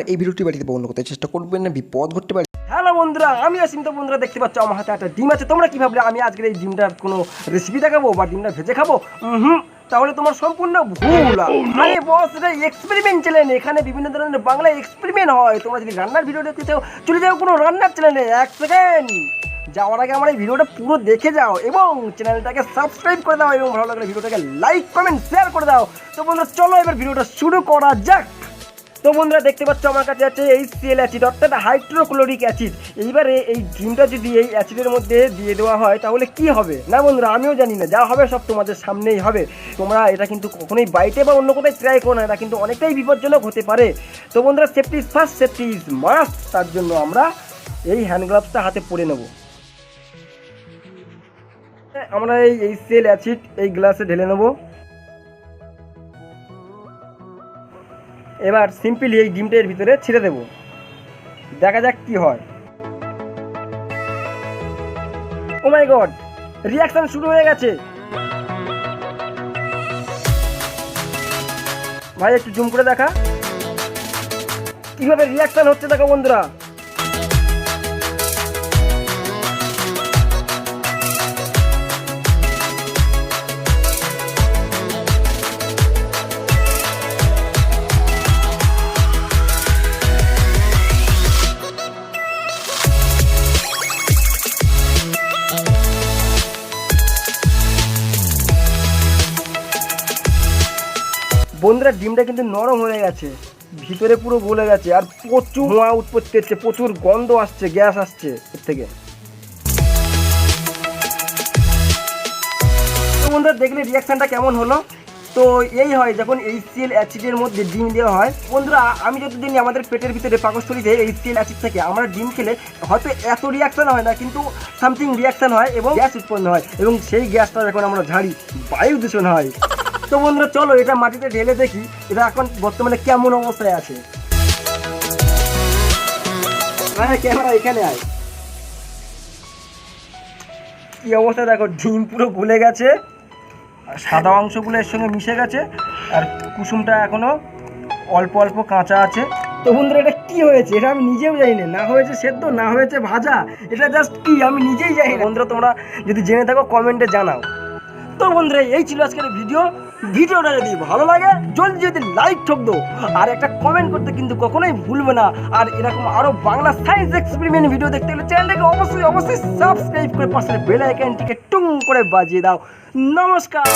এই ভিডিওটি বাড়িতে বন্ধ করতে চেষ্টা করবেন না, বিপদ ঘটতে পারে। হ্যালো বন্ধুরা, আমি আসিম। তো বন্ধুরা দেখতে পাচ্ছ আমার হাতে একটা ডিম আছে। তোমরা কি ভাবলে আমি আজকের এই ডিমটার কোনো রেসিপি দেখাবো বা ডিমটা ভেজে খাবো? তাহলে তোমার সম্পূর্ণ ভুল। আরে বস, এটা এক্সপেরিমেন্ট চ্যানেল, এখানে বিভিন্ন ধরনের বাংলা এক্সপেরিমেন্ট হয়। তোমরা যদি রান্নার ভিডিও দেখতে চাও চলে যাও কোনো রান্নার চ্যানেলে। এক সেকেন্ড যাওয়ার আগে আমার এই ভিডিওটা পুরো দেখে যাও এবং চ্যানেলটাকে সাবস্ক্রাইব করে দাও এবং ভালো লাগলে ভিডিওটাকে লাইক কমেন্ট শেয়ার করে দাও। তো বন্ধুরা চলো এবার ভিডিওটা শুরু করা যাক। তো বন্ধুরা দেখতে পাচ্ছ আমার কাছে আছে HCL অ্যাসিড, অর্থাৎ হাইড্রোক্লোরিক অ্যাসিড। এইবারে এই ডিমটা যদি এই অ্যাসিডের মধ্যে দিয়ে দেওয়া হয় তাহলে কি হবে না বন্ধুরা, আমিও জানি না। যা হবে সব তোমাদের সামনেই হবে। তোমরা এটা কিন্তু কখনোই বাইরে বা অন্য কোথায় ট্রাই করো না, এটা কিন্তু অনেকটাই বিপজ্জনক হতে পারে। তো বন্ধুরা safety is first, safety is must. তার জন্য আমরা এই হ্যান্ড গ্লাভসটা হাতে পরে নেব। আমরা এই HCL অ্যাসিড এই গ্লাসে ঢেলে নেব। এবার সিম্পলি এই ডিমটা এর ভিতরে ছেড়ে দেব, দেখা যাক কি হয়। ও মাই গড, রিঅ্যাকশন শুরু হয়ে গেছে। ভাই একটু জুম করে দেখা কিভাবে রিঅ্যাকশন হচ্ছে, দেখো বন্ধুরা। বন্ধুরা ডিমটা কিন্তু নরম হয়ে গেছে, ভিতরে পুরো গলে গেছে, আর প্রচুর ধোঁয়া উৎপত্তি হচ্ছে, প্রচুর গন্ধ আসছে, গ্যাস আসছে এর থেকে। তো বন্ধুরা দেখলে রিয়াকশনটা কেমন হলো। তো এই হয় যখন HCL অ্যাসিডের মধ্যে ডিম দেওয়া হয়। বন্ধুরা আমি যতদিন আমাদের পেটের ভিতরে পাকস্থলীতে HCL অ্যাসিড থেকে আমরা ডিম খেলে হয়তো এত রিয়াকশন হয় না, কিন্তু সামথিং রিয়াকশন হয় এবং গ্যাস উৎপন্ন হয়, এবং সেই গ্যাসটা যখন আমরা ঝাড়ি বায়ু দূষণ হয়। তো বন্ধুরা চলো এটা মাটিতে ঢেলে দেখি এটা এখন বর্তমানে কেমন অবস্থায় আছে। হ্যাঁ ক্যামেরা এখানে আয়। কি অবস্থা দেখো, ডিম পুরো গলে গেছে, সাদা অংশগুলো এর সঙ্গে মিশে গেছে, আর কুসুমটা এখনো অল্প অল্প কাঁচা আছে। তো বন্ধুরা এটা কি হয়েছে এটা আমি নিজেও জানি না, না হয়েছে সেদ্ধ না হয়েছে ভাজা, এটা জাস্ট কি আমি নিজেই জানি না। বন্ধুরা তোমরা যদি জেনে থাকো কমেন্টে জানাও। তো বন্ধুরা এই ছিল আজকের ভিডিওটা যদি ভালো লাগে জলদি যদি লাইক ঠক দো, আর একটা কমেন্ট করতে কিন্তু কখনোই ভুলবে না। আর এরকম আরো বাংলা সায়েন্স এক্সপেরিমেন্ট ভিডিও দেখতে গেলে চ্যানেলটাকে অবশ্যই সাবস্ক্রাইব করে পাশে বেল আইকনটিকে টুং করে বাজিয়ে দাও। নমস্কার।